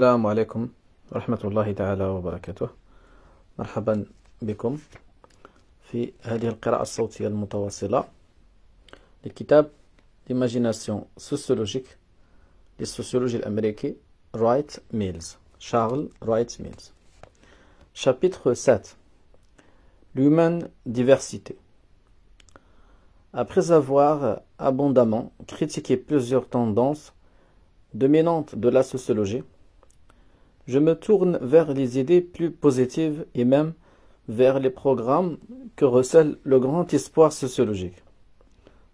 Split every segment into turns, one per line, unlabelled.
السلام عليكم ورحمة الله تعالى وبركاته. مرحبا بكم في هذه القراءة الصوتية المتواصلة لكتاب L'imagination sociologique للسوسيولوجي الأمريكي Wright Mills, Charles Wright Mills. Chapitre 7. L'humaine diversité. Après avoir abondamment critiqué plusieurs tendances dominantes de la sociologie, je me tourne vers les idées plus positives et même vers les programmes que recèle le grand espoir sociologique.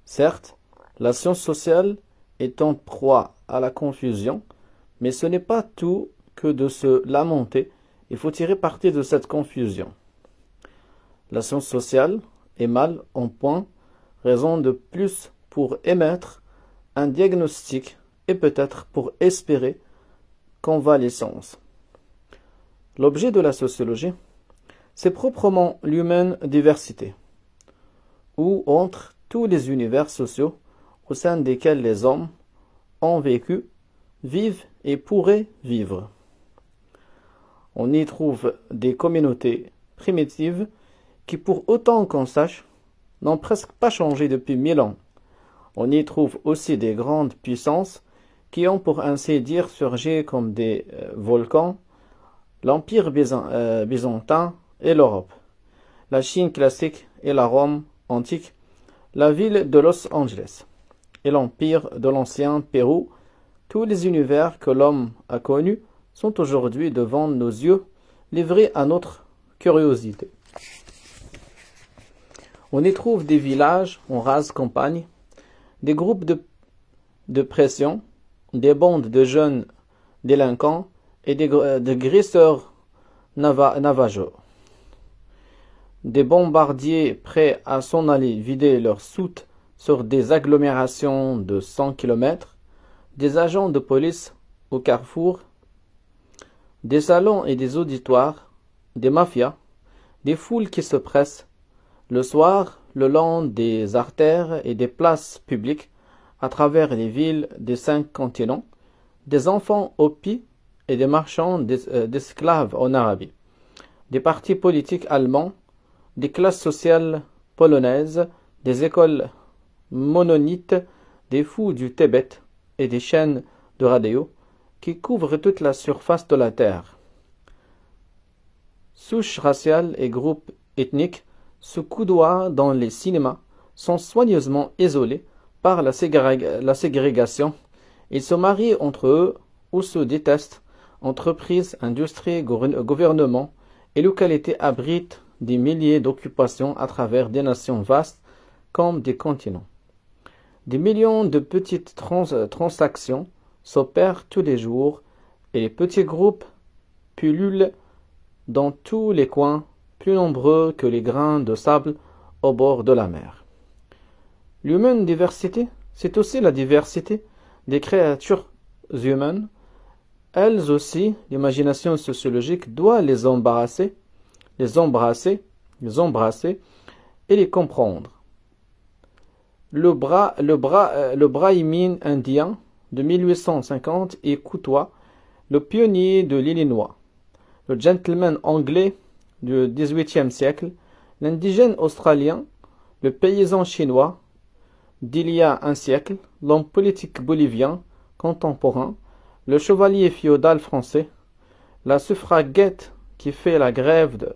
Certes, la science sociale est en proie à la confusion, mais ce n'est pas tout que de se lamenter, il faut tirer parti de cette confusion. La science sociale est mal en point, raison de plus pour émettre un diagnostic et peut-être pour espérer convalescence. L'objet de la sociologie, c'est proprement l'humaine diversité, où entre tous les univers sociaux au sein desquels les hommes ont vécu, vivent et pourraient vivre. On y trouve des communautés primitives qui, pour autant qu'on sache, n'ont presque pas changé depuis 1000 ans. On y trouve aussi des grandes puissances qui ont pour ainsi dire surgi comme des volcans, l'Empire byzantin et l'Europe, la Chine classique et la Rome antique, la ville de Los Angeles et l'Empire de l'ancien Pérou. Tous les univers que l'homme a connus sont aujourd'hui devant nos yeux, livrés à notre curiosité. On y trouve des villages en rase campagne, des groupes de pression, des bandes de jeunes délinquants et de graisseurs navageurs. Des bombardiers prêts à s'en aller vider leurs soutes sur des agglomérations de 100 km, des agents de police au carrefour, des salons et des auditoires, des mafias, des foules qui se pressent le soir le long des artères et des places publiques à travers les villes des 5 continents, des enfants au pied et des marchands d'esclaves en Arabie, des partis politiques allemands, des classes sociales polonaises, des écoles mononites, des fous du Tibet et des chaînes de radio qui couvrent toute la surface de la Terre. Souches raciales et groupes ethniques se coudoient dans les cinémas, sont soigneusement isolés par la ségrégation. Ils se marient entre eux ou se détestent. Entreprises, industries, gouvernements et localités abritent des milliers d'occupations à travers des nations vastes comme des continents. Des millions de petites transactions s'opèrent tous les jours et les petits groupes pullulent dans tous les coins, plus nombreux que les grains de sable au bord de la mer. L'humaine diversité, c'est aussi la diversité des créatures humaines. Elles aussi, l'imagination sociologique doit les embrasser et les comprendre. Le brahmin indien de 1850 est Courtois, le pionnier de l'Illinois, le gentleman anglais du XVIIIe siècle, l'indigène australien, le paysan chinois d'il y a un siècle, l'homme politique bolivien contemporain, le chevalier féodal français, la suffragette qui fait la grève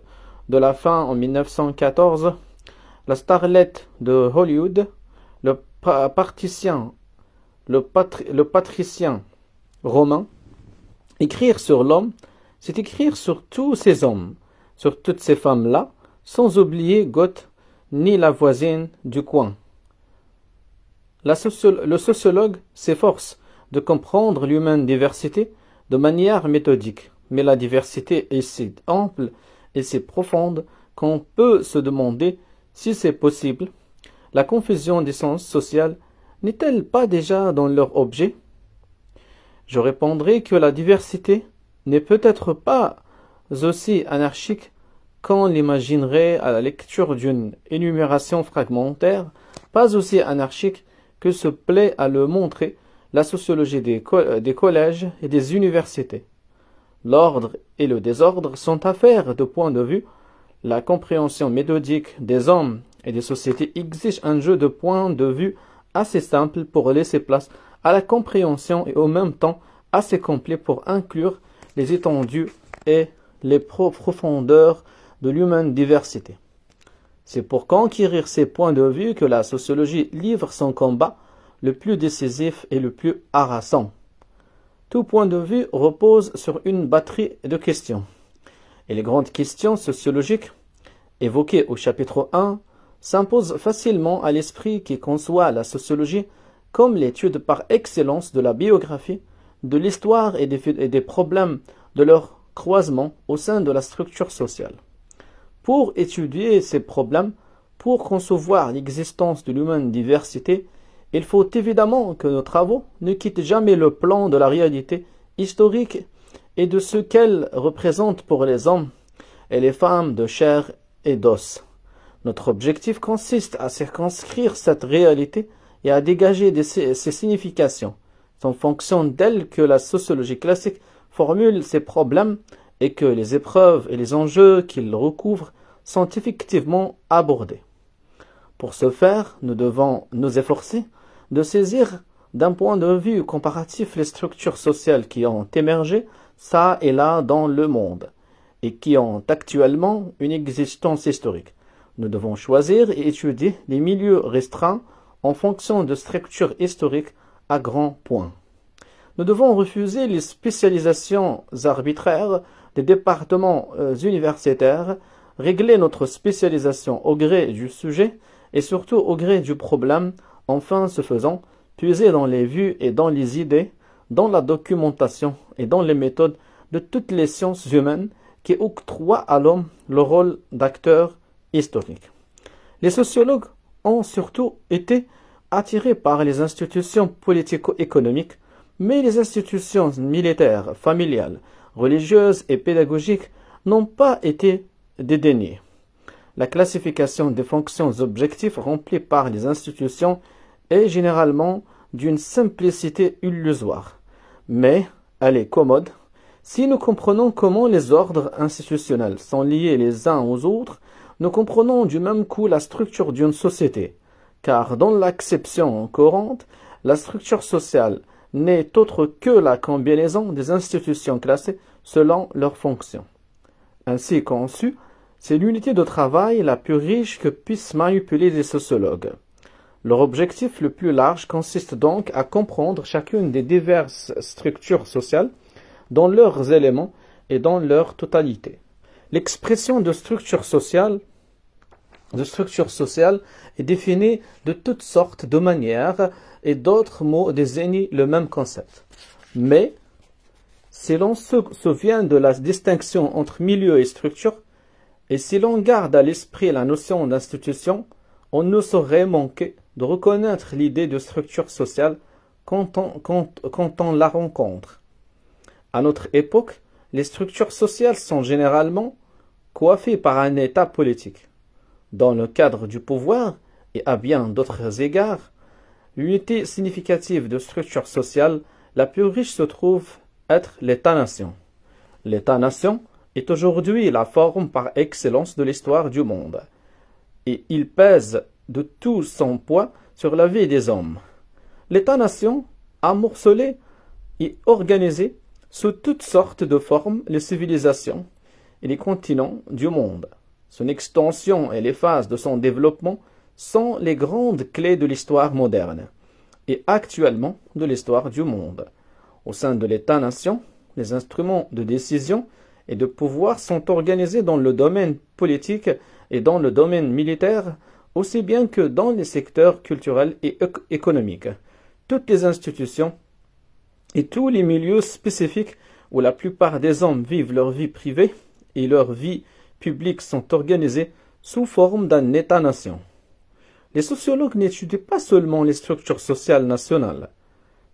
de la faim en 1914, la starlette de Hollywood, le patricien romain. Écrire sur l'homme, c'est écrire sur tous ces hommes, sur toutes ces femmes-là, sans oublier Goethe ni la voisine du coin. Le sociologue s'efforce de comprendre l'humaine diversité de manière méthodique, mais la diversité est si ample et si profonde qu'on peut se demander si c'est possible. La confusion des sciences sociales n'est-elle pas déjà dans leur objet? Je répondrai que la diversité n'est peut-être pas aussi anarchique qu'on l'imaginerait à la lecture d'une énumération fragmentaire, pas aussi anarchique que se plaît à le montrer la sociologie des collèges et des universités. L'ordre et le désordre sont affaires de point de vue. La compréhension méthodique des hommes et des sociétés exige un jeu de points de vue assez simple pour laisser place à la compréhension et en même temps assez complet pour inclure les étendues et les profondeurs de l'humaine diversité. C'est pour conquérir ces points de vue que la sociologie livre son combat le plus décisif et le plus harassant. Tout point de vue repose sur une batterie de questions. Et les grandes questions sociologiques, évoquées au chapitre 1, s'imposent facilement à l'esprit qui conçoit la sociologie comme l'étude par excellence de la biographie, de l'histoire et des problèmes de leur croisement au sein de la structure sociale. Pour étudier ces problèmes, pour concevoir l'existence de l'humaine diversité, il faut évidemment que nos travaux ne quittent jamais le plan de la réalité historique et de ce qu'elle représente pour les hommes et les femmes de chair et d'os. Notre objectif consiste à circonscrire cette réalité et à dégager ses significations. C'est en fonction d'elle que la sociologie classique formule ses problèmes et que les épreuves et les enjeux qu'ils recouvrent sont effectivement abordés. Pour ce faire, nous devons nous efforcer de saisir d'un point de vue comparatif les structures sociales qui ont émergé ça et là dans le monde et qui ont actuellement une existence historique. Nous devons choisir et étudier les milieux restreints en fonction de structures historiques à grands points. Nous devons refuser les spécialisations arbitraires des départements universitaires, régler notre spécialisation au gré du sujet et surtout au gré du problème, enfin ce faisant, puiser dans les vues et dans les idées, dans la documentation et dans les méthodes de toutes les sciences humaines qui octroient à l'homme le rôle d'acteur historique. Les sociologues ont surtout été attirés par les institutions politico-économiques, mais les institutions militaires, familiales, religieuses et pédagogiques n'ont pas été dédaignées. La classification des fonctions objectives remplies par les institutions est généralement d'une simplicité illusoire, mais elle est commode. Si nous comprenons comment les ordres institutionnels sont liés les uns aux autres, nous comprenons du même coup la structure d'une société, car dans l'acception courante, la structure sociale n'est autre que la combinaison des institutions classées selon leurs fonctions. Ainsi conçue, c'est l'unité de travail la plus riche que puissent manipuler les sociologues. Leur objectif le plus large consiste donc à comprendre chacune des diverses structures sociales dans leurs éléments et dans leur totalité. L'expression de structure sociale est définie de toutes sortes de manières et d'autres mots désignent le même concept. Mais, si l'on se souvient de la distinction entre milieu et structure, et si l'on garde à l'esprit la notion d'institution, on ne saurait manquer de reconnaître l'idée de structure sociale quand on la rencontre. À notre époque, les structures sociales sont généralement coiffées par un état politique. Dans le cadre du pouvoir, et à bien d'autres égards, l'unité significative de structure sociale la plus riche se trouve être l'État-nation. L'État-nation est aujourd'hui la forme par excellence de l'histoire du monde, et il pèse de tout son poids sur la vie des hommes. L'État-nation a morcelé et organisé sous toutes sortes de formes les civilisations et les continents du monde. Son extension et les phases de son développement sont les grandes clés de l'histoire moderne et actuellement de l'histoire du monde. Au sein de l'État-nation, les instruments de décision et de pouvoir sont organisés dans le domaine politique et dans le domaine militaire, aussi bien que dans les secteurs culturels et économiques. Toutes les institutions et tous les milieux spécifiques où la plupart des hommes vivent leur vie privée et leur vie publique sont organisés sous forme d'un État-nation. Les sociologues n'étudient pas seulement les structures sociales nationales.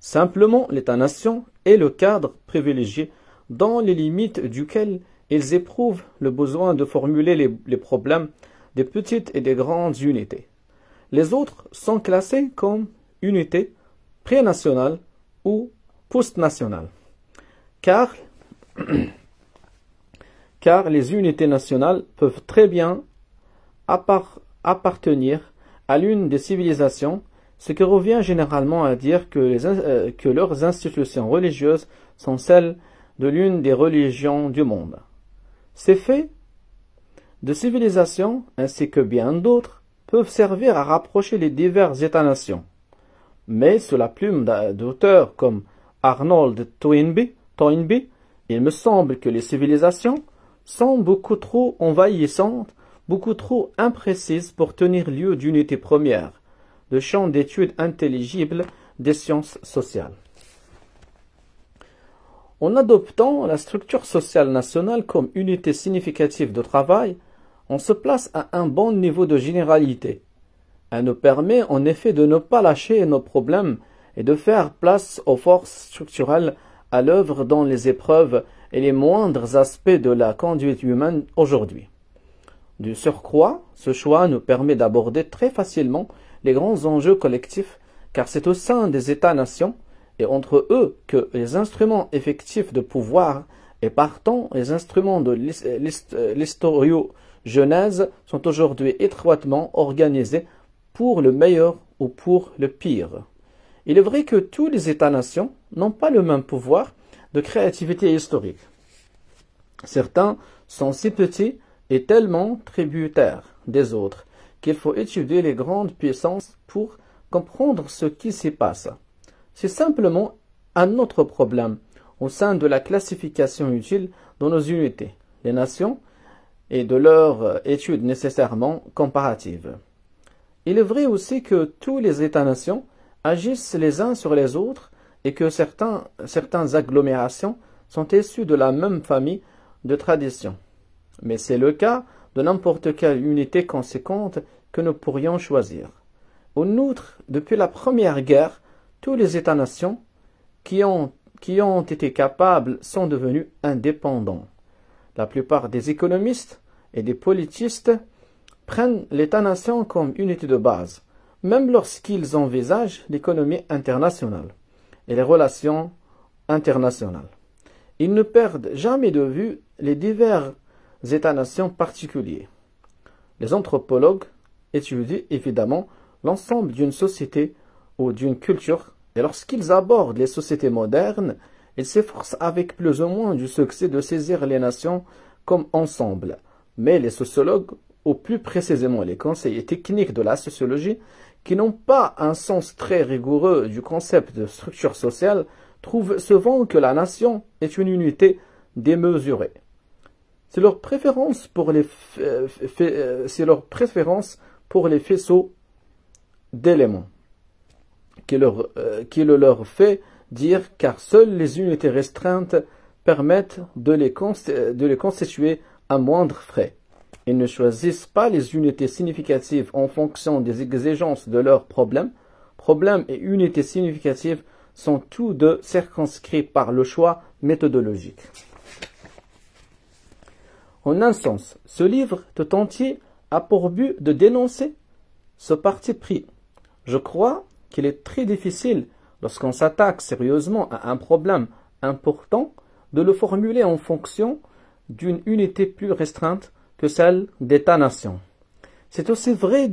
Simplement, l'État-nation est le cadre privilégié dans les limites duquel ils éprouvent le besoin de formuler les problèmes des petites et des grandes unités. Les autres sont classés comme unités pré-nationales ou post-nationales, car Car les unités nationales peuvent très bien appartenir à l'une des civilisations, ce qui revient généralement à dire que leurs institutions religieuses sont celles de l'une des religions du monde. Ces faits de civilisation, ainsi que bien d'autres, peuvent servir à rapprocher les divers États-nations. Mais sous la plume d'auteurs comme Arnold Toynbee, il me semble que les civilisations sont beaucoup trop envahissantes, beaucoup trop imprécises pour tenir lieu d'unité première, de champ d'études intelligibles des sciences sociales. En adoptant la structure sociale nationale comme unité significative de travail, on se place à un bon niveau de généralité. Elle nous permet en effet de ne pas lâcher nos problèmes et de faire place aux forces structurelles à l'œuvre dans les épreuves et les moindres aspects de la conduite humaine aujourd'hui. Du surcroît, ce choix nous permet d'aborder très facilement les grands enjeux collectifs, car c'est au sein des États-nations et entre eux que les instruments effectifs de pouvoir et partant les instruments de l'historiogenèse sont aujourd'hui étroitement organisés pour le meilleur ou pour le pire. Il est vrai que tous les États-nations n'ont pas le même pouvoir de créativité historique. Certains sont si petits et tellement tributaires des autres qu'il faut étudier les grandes puissances pour comprendre ce qui s'y passe. C'est simplement un autre problème au sein de la classification utile de nos unités, les nations, et de leur étude nécessairement comparative. Il est vrai aussi que tous les États-nations agissent les uns sur les autres et que certaines agglomérations sont issues de la même famille de traditions. Mais c'est le cas de n'importe quelle unité conséquente que nous pourrions choisir. En outre, depuis la Première Guerre, tous les États-nations qui ont été capables sont devenus indépendants. La plupart des économistes et des politistes prennent l'État-nation comme unité de base, même lorsqu'ils envisagent l'économie internationale et les relations internationales. Ils ne perdent jamais de vue les divers États-nations particuliers. Les anthropologues étudient évidemment l'ensemble d'une société ou d'une culture, et lorsqu'ils abordent les sociétés modernes, ils s'efforcent avec plus ou moins du succès de saisir les nations comme ensemble. Mais les sociologues, ou plus précisément les conseillers techniques de la sociologie, qui n'ont pas un sens très rigoureux du concept de structure sociale, trouvent souvent que la nation est une unité démesurée. C'est leur préférence pour les faisceaux d'éléments qui le leur fait dire, car seules les unités restreintes permettent de les constituer à moindre frais. Ils ne choisissent pas les unités significatives en fonction des exigences de leurs problèmes. Problèmes et unités significatives sont tous deux circonscrits par le choix méthodologique. En un sens, ce livre tout entier a pour but de dénoncer ce parti pris. Je crois qu'il est très difficile, lorsqu'on s'attaque sérieusement à un problème important, de le formuler en fonction d'une unité plus restreinte que celle d'État-nation. C'est aussi vrai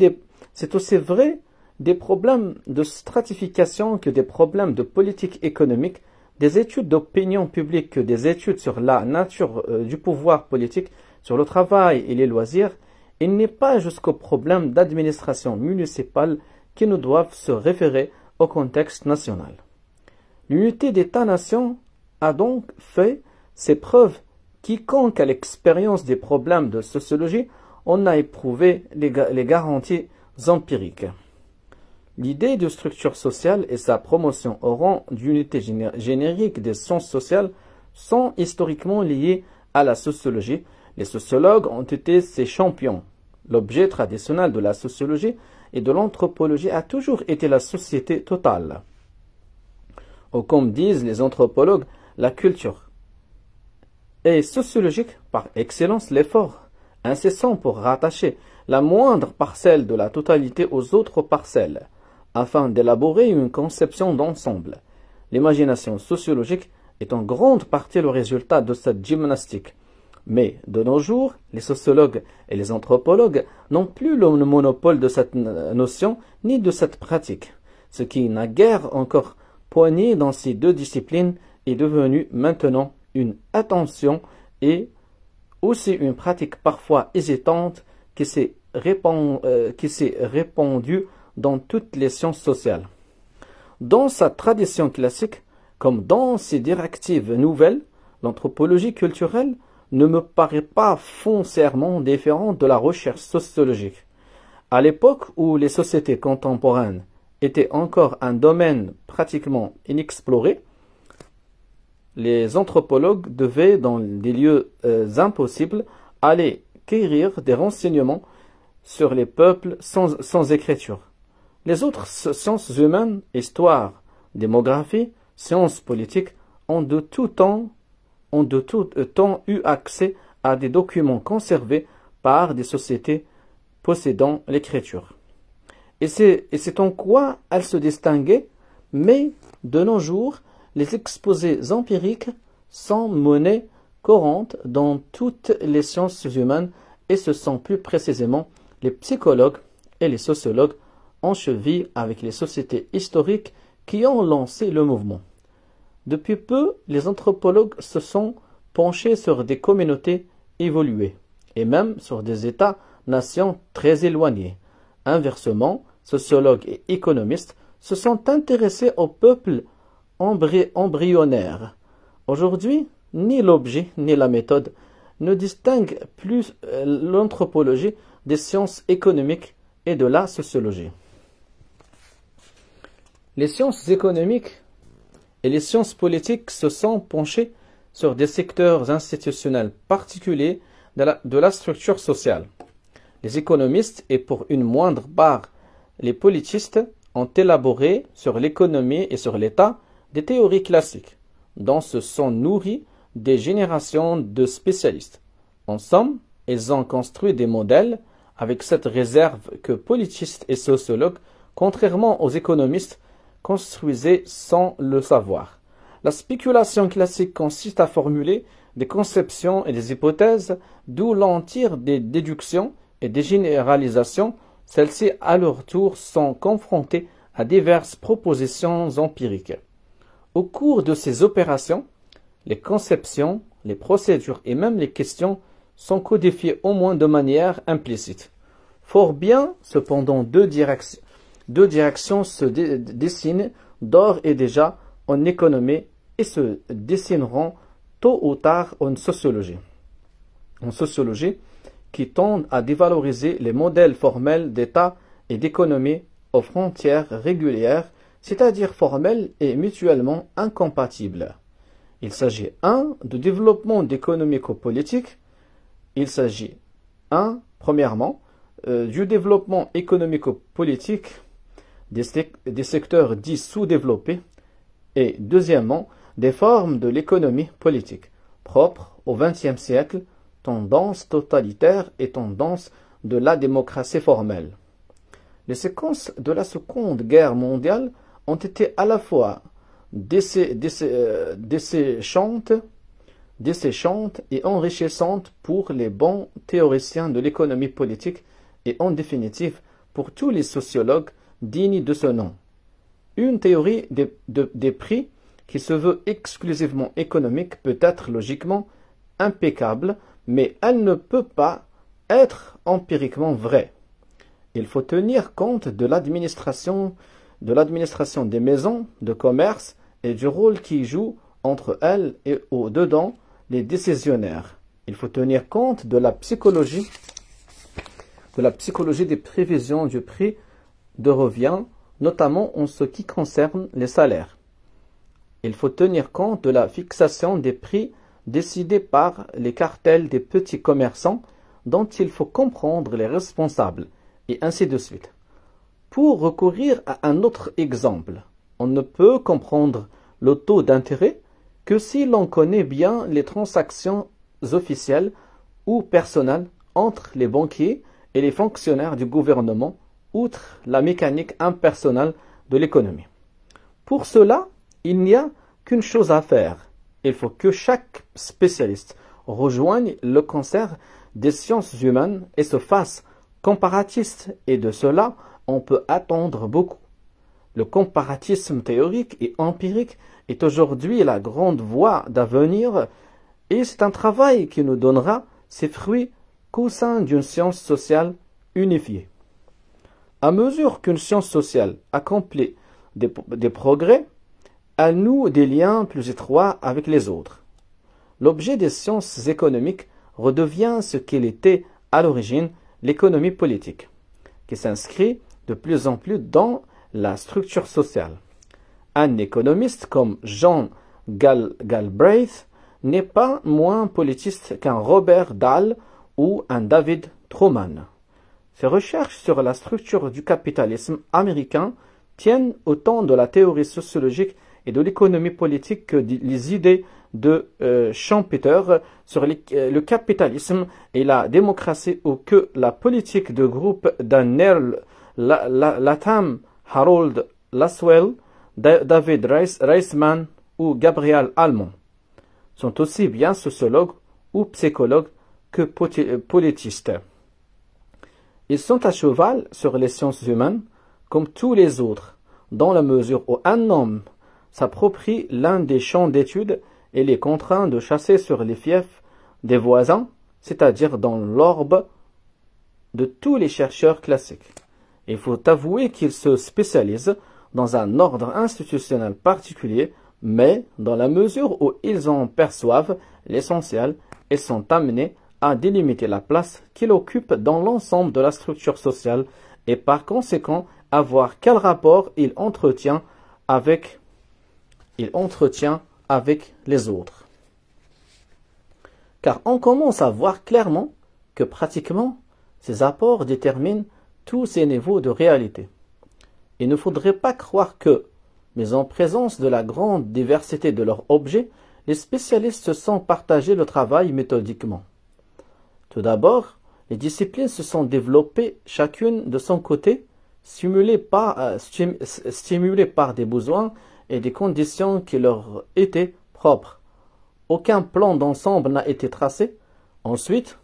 des problèmes de stratification que des problèmes de politique économique, des études d'opinion publique que des études sur la nature du pouvoir politique, sur le travail et les loisirs. Il n'est pas jusqu'aux problèmes d'administration municipale qui ne doivent se référer au contexte national. L'unité d'État-nation a donc fait ses preuves. Quiconque a l'expérience des problèmes de sociologie en a éprouvé les garanties empiriques. L'idée de structure sociale et sa promotion au rang d'unité générique des sciences sociales sont historiquement liées à la sociologie. Les sociologues ont été ses champions. L'objet traditionnel de la sociologie et de l'anthropologie a toujours été la société totale. Ou comme disent les anthropologues, la culture est sociologique par excellence l'effort incessant pour rattacher la moindre parcelle de la totalité aux autres parcelles, afin d'élaborer une conception d'ensemble. L'imagination sociologique est en grande partie le résultat de cette gymnastique. Mais de nos jours, les sociologues et les anthropologues n'ont plus le monopole de cette notion ni de cette pratique. Ce qui n'a guère encore poigné dans ces deux disciplines est devenu maintenant une attention et aussi une pratique parfois hésitante qui s'est répandue dans toutes les sciences sociales. Dans sa tradition classique, comme dans ses directives nouvelles, l'anthropologie culturelle ne me paraît pas foncièrement différente de la recherche sociologique. À l'époque où les sociétés contemporaines étaient encore un domaine pratiquement inexploré, les anthropologues devaient, dans des lieux impossibles, aller quérir des renseignements sur les peuples sans écriture. Les autres sciences humaines, histoire, démographie, sciences politiques, ont de tout temps eu accès à des documents conservés par des sociétés possédant l'écriture. Et c'est en quoi elles se distinguaient, mais de nos jours, les exposés empiriques sont monnaie courante dans toutes les sciences humaines et ce sont plus précisément les psychologues et les sociologues en cheville avec les sociétés historiques qui ont lancé le mouvement. Depuis peu, les anthropologues se sont penchés sur des communautés évoluées et même sur des États-nations très éloignés. Inversement, sociologues et économistes se sont intéressés aux peuples embryonnaires. Aujourd'hui, ni l'objet ni la méthode ne distinguent plus l'anthropologie des sciences économiques et de la sociologie. Les sciences économiques et les sciences politiques se sont penchées sur des secteurs institutionnels particuliers de la structure sociale. Les économistes et pour une moindre part les politistes ont élaboré sur l'économie et sur l'État des théories classiques, dont se sont nourries des générations de spécialistes. En somme, ils ont construit des modèles avec cette réserve que politistes et sociologues, contrairement aux économistes, construisaient sans le savoir. La spéculation classique consiste à formuler des conceptions et des hypothèses, d'où l'on tire des déductions et des généralisations. Celles-ci, à leur tour, sont confrontées à diverses propositions empiriques. Au cours de ces opérations, les conceptions, les procédures et même les questions sont codifiées au moins de manière implicite. Fort bien, cependant, deux directions se dessinent d'ores et déjà en économie et se dessineront tôt ou tard en sociologie. En sociologie, qui tendent à dévaloriser les modèles formels d'État et d'économie aux frontières régulières, c'est-à-dire formelles et mutuellement incompatibles. Il s'agit de développement économico-politique. Il s'agit premièrement, du développement économico-politique des secteurs dits sous-développés et deuxièmement, des formes de l'économie politique propres au XXe siècle, tendance totalitaire et tendance de la démocratie formelle. Les séquences de la Seconde Guerre mondiale ont été à la fois desséchantes et enrichissantes pour les bons théoriciens de l'économie politique et en définitive pour tous les sociologues dignes de ce nom. Une théorie des prix qui se veut exclusivement économique peut être logiquement impeccable, mais elle ne peut pas être empiriquement vraie. Il faut tenir compte de l'administration des maisons de commerce et du rôle qui joue entre elles et au-dedans les décisionnaires. Il faut tenir compte de la psychologie des prévisions du prix de revient, notamment en ce qui concerne les salaires. Il faut tenir compte de la fixation des prix décidés par les cartels des petits commerçants dont il faut comprendre les responsables, et ainsi de suite. Pour recourir à un autre exemple, on ne peut comprendre le taux d'intérêt que si l'on connaît bien les transactions officielles ou personnelles entre les banquiers et les fonctionnaires du gouvernement, outre la mécanique impersonnelle de l'économie. Pour cela, il n'y a qu'une chose à faire, il faut que chaque spécialiste rejoigne le concert des sciences humaines et se fasse comparatiste, et de cela, on peut attendre beaucoup. Le comparatisme théorique et empirique est aujourd'hui la grande voie d'avenir, et c'est un travail qui nous donnera ses fruits qu'au sein d'une science sociale unifiée. À mesure qu'une science sociale accomplit des progrès, elle noue des liens plus étroits avec les autres. L'objet des sciences économiques redevient ce qu'il était à l'origine, l'économie politique, qui s'inscrit de plus en plus dans la structure sociale. Un économiste comme John Galbraith n'est pas moins politiste qu'un Robert Dahl ou un David Truman. Ses recherches sur la structure du capitalisme américain tiennent autant de la théorie sociologique et de l'économie politique que les idées de Schumpeter sur le capitalisme et la démocratie, ou que la politique de groupe d'Annel Latham, Harold Laswell, David Reisman ou Gabriel Allemand sont aussi bien sociologues ou psychologues que politistes. Ils sont à cheval sur les sciences humaines comme tous les autres, dans la mesure où un homme s'approprie l'un des champs d'études et les contraint de chasser sur les fiefs des voisins, c'est-à-dire dans l'orbe de tous les chercheurs classiques. Il faut avouer qu'ils se spécialisent dans un ordre institutionnel particulier, mais dans la mesure où ils en perçoivent l'essentiel, ils sont amenés à délimiter la place qu'ils occupent dans l'ensemble de la structure sociale et par conséquent à voir quel rapport il entretient avec les autres. Car on commence à voir clairement que pratiquement ces apports déterminent tous ces niveaux de réalité. Il ne faudrait pas croire que, mais en présence de la grande diversité de leurs objets, les spécialistes se sont partagés le travail méthodiquement. Tout d'abord, les disciplines se sont développées chacune de son côté, stimulées par des besoins et des conditions qui leur étaient propres. Aucun plan d'ensemble n'a été tracé. Ensuite,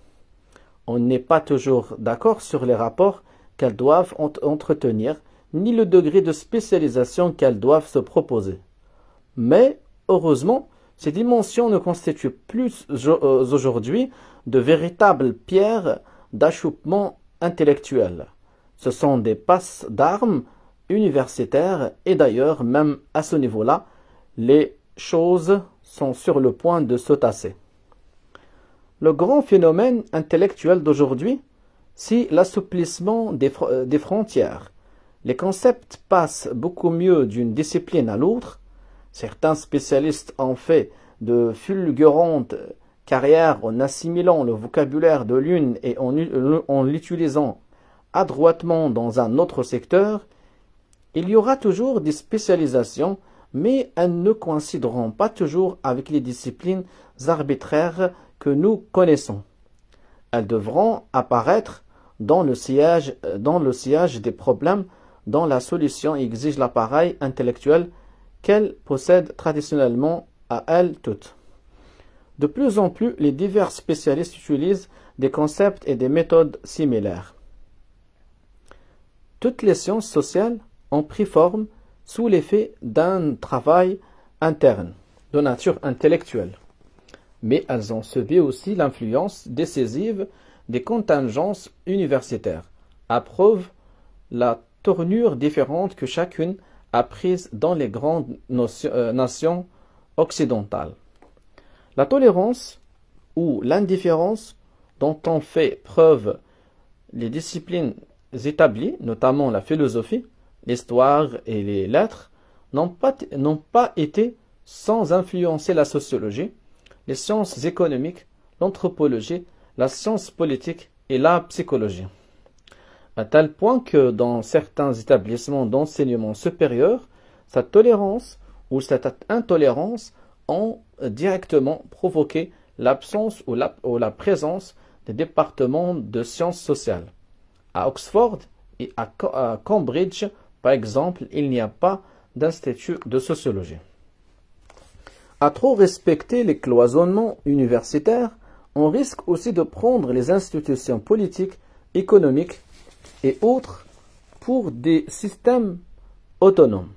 on n'est pas toujours d'accord sur les rapports qu'elles doivent entretenir, ni le degré de spécialisation qu'elles doivent se proposer. Mais, heureusement, ces dimensions ne constituent plus aujourd'hui de véritables pierres d'achoppement intellectuel. Ce sont des passes d'armes universitaires et d'ailleurs, même à ce niveau-là, les choses sont sur le point de se tasser. Le grand phénomène intellectuel d'aujourd'hui, c'est l'assouplissement des frontières. Les concepts passent beaucoup mieux d'une discipline à l'autre. Certains spécialistes ont fait de fulgurantes carrières en assimilant le vocabulaire de l'une et en l'utilisant adroitement dans un autre secteur. Il y aura toujours des spécialisations, mais elles ne coïncideront pas toujours avec les disciplines arbitraires que nous connaissons. Elles devront apparaître dans le sillage des problèmes dont la solution exige l'appareil intellectuel qu'elles possèdent traditionnellement à elles toutes. De plus en plus, les divers spécialistes utilisent des concepts et des méthodes similaires. Toutes les sciences sociales ont pris forme sous l'effet d'un travail interne, de nature intellectuelle. Mais elles ont subi aussi l'influence décisive des contingences universitaires, à preuve la tournure différente que chacune a prise dans les grandes nations occidentales. La tolérance ou l'indifférence dont ont fait preuve les disciplines établies, notamment la philosophie, l'histoire et les lettres, n'ont pas été sans influencer la sociologie, les sciences économiques, l'anthropologie, la science politique et la psychologie. À tel point que dans certains établissements d'enseignement supérieur, cette tolérance ou cette intolérance ont directement provoqué l'absence ou la présence des départements de sciences sociales. À Oxford et à Cambridge, par exemple, il n'y a pas d'institut de sociologie. À trop respecter les cloisonnements universitaires, on risque aussi de prendre les institutions politiques, économiques et autres pour des systèmes autonomes.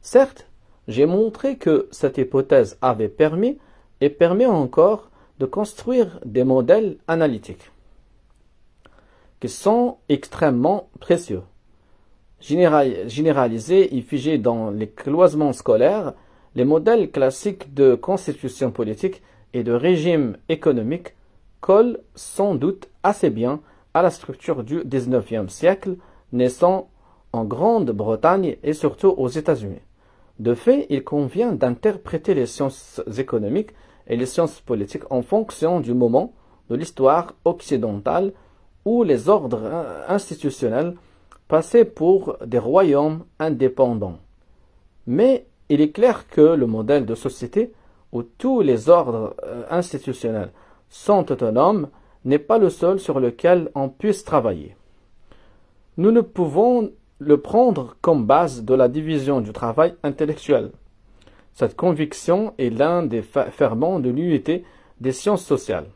Certes, j'ai montré que cette hypothèse avait permis et permet encore de construire des modèles analytiques qui sont extrêmement précieux. Généralisés et figés dans les cloisons scolaires, les modèles classiques de constitution politique et de régime économique collent sans doute assez bien à la structure du XIXe siècle, naissant en Grande-Bretagne et surtout aux États-Unis. De fait, il convient d'interpréter les sciences économiques et les sciences politiques en fonction du moment de l'histoire occidentale où les ordres institutionnels passaient pour des royaumes indépendants. Mais il est clair que le modèle de société où tous les ordres institutionnels sont autonomes n'est pas le seul sur lequel on puisse travailler. Nous ne pouvons le prendre comme base de la division du travail intellectuel. Cette conviction est l'un des ferments de l'unité des sciences sociales.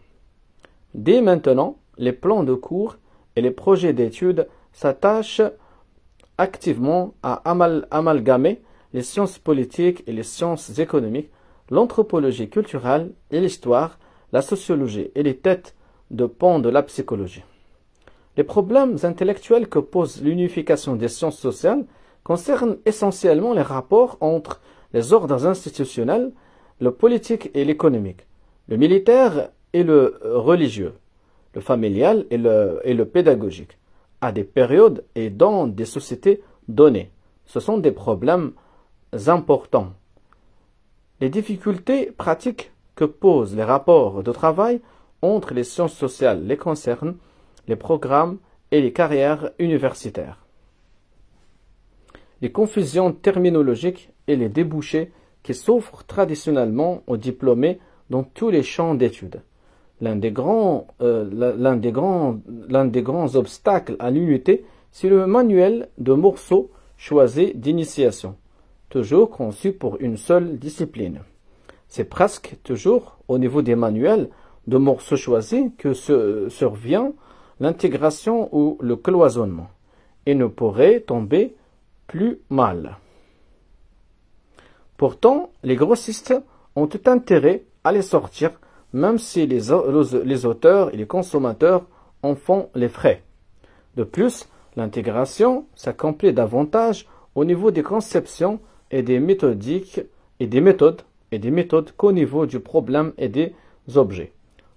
Dès maintenant, les plans de cours et les projets d'études s'attachent activement à amalgamer les sciences politiques et les sciences économiques, l'anthropologie culturelle et l'histoire, la sociologie et les têtes de pont de la psychologie. Les problèmes intellectuels que pose l'unification des sciences sociales concernent essentiellement les rapports entre les ordres institutionnels, le politique et l'économique, le militaire et le religieux, le familial et le pédagogique, à des périodes et dans des sociétés données. Ce sont des problèmes importants. Les difficultés pratiques que posent les rapports de travail entre les sciences sociales les concernent, les programmes et les carrières universitaires. Les confusions terminologiques et les débouchés qui s'offrent traditionnellement aux diplômés dans tous les champs d'études. L'un des grands obstacles à l'unité, c'est le manuel de morceaux choisis d'initiation, toujours conçu pour une seule discipline. C'est presque toujours au niveau des manuels de morceaux choisis que survient l'intégration ou le cloisonnement, et ne pourrait tomber plus mal. Pourtant, les grossistes ont tout intérêt à les sortir, même si les auteurs et les consommateurs en font les frais. De plus, l'intégration s'accomplit davantage au niveau des conceptions et des méthodiques et des méthodes qu'au niveau du problème et des objets.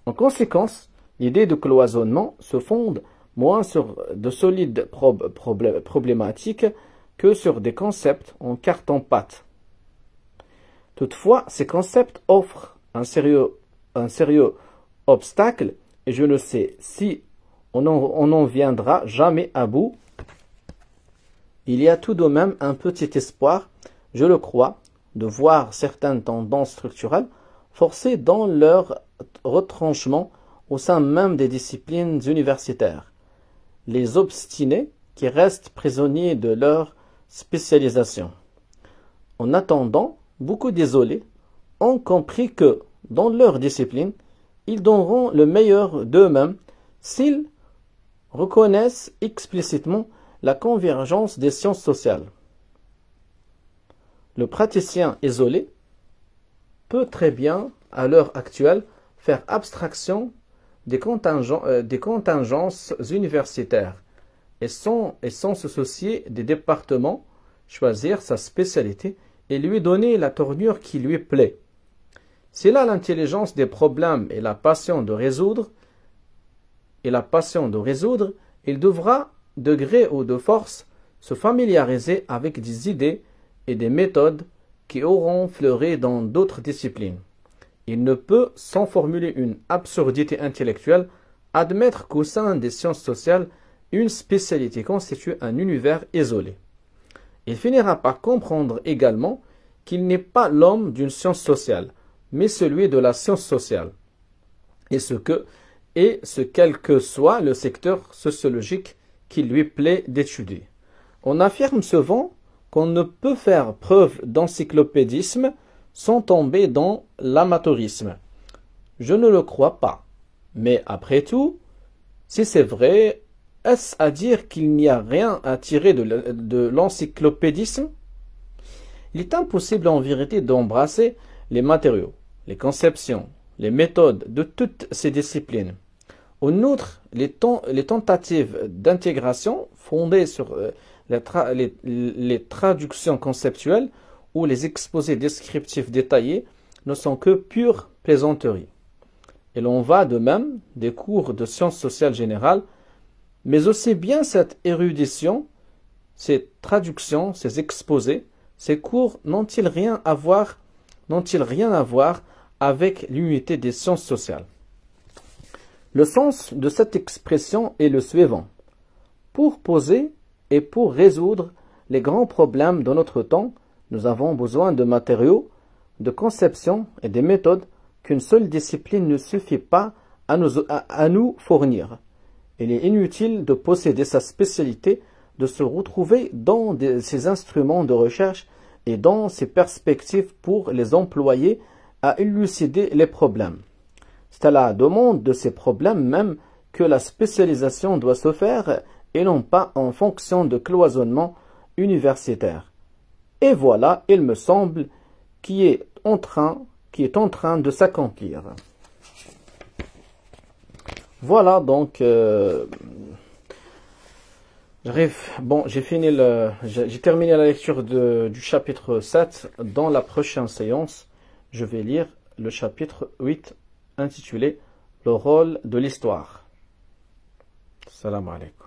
En conséquence, l'idée de cloisonnement se fonde moins sur de solides problématiques que sur des concepts en carton-pâte. Toutefois, ces concepts offrent un sérieux obstacle et je ne sais si on n'en viendra jamais à bout. Il y a tout de même un petit espoir, je le crois, de voir certaines tendances structurelles forcées dans leur retranchement au sein même des disciplines universitaires. Les obstinés qui restent prisonniers de leur spécialisation. En attendant, beaucoup d'isolés ont compris que, dans leur discipline, ils donneront le meilleur d'eux-mêmes s'ils reconnaissent explicitement la convergence des sciences sociales. Le praticien isolé peut très bien, à l'heure actuelle, faire abstraction des contingences universitaires et sans se soucier des départements, choisir sa spécialité et lui donner la tournure qui lui plaît. S'il a l'intelligence des problèmes et la passion de résoudre, il devra, de gré ou de force, se familiariser avec des idées et des méthodes qui auront fleuri dans d'autres disciplines. Il ne peut, sans formuler une absurdité intellectuelle, admettre qu'au sein des sciences sociales, une spécialité constitue un univers isolé. Il finira par comprendre également qu'il n'est pas l'homme d'une science sociale, mais celui de la science sociale, et ce quel que soit le secteur sociologique qui lui plaît d'étudier. On affirme souvent qu'on ne peut faire preuve d'encyclopédisme sans tomber dans l'amateurisme. Je ne le crois pas. Mais après tout, si c'est vrai, est-ce à dire qu'il n'y a rien à tirer de l'encyclopédisme? Il est impossible en vérité d'embrasser les matériaux, les conceptions, les méthodes de toutes ces disciplines. En outre, les tentatives d'intégration fondées sur les traductions conceptuelles ou les exposés descriptifs détaillés ne sont que pure plaisanterie. Il en va de même des cours de sciences sociales générales, mais aussi bien cette érudition, ces traductions, ces exposés, ces cours n'ont-ils rien à voir avec l'unité des sciences sociales? Le sens de cette expression est le suivant. Pour poser et pour résoudre les grands problèmes de notre temps, nous avons besoin de matériaux, de conceptions et des méthodes qu'une seule discipline ne suffit pas à nous fournir. Il est inutile de posséder sa spécialité, de se retrouver dans ses instruments de recherche et dans ses perspectives pour les employer à élucider les problèmes. C'est à la demande de ces problèmes même que la spécialisation doit se faire et non pas en fonction de cloisonnement universitaire. Et voilà, il me semble, qui est en train de s'accomplir. Voilà donc j'ai terminé la lecture du chapitre 7. Dans la prochaine séance, je vais lire le chapitre 8 intitulé Le rôle de l'histoire. Salam alaikum.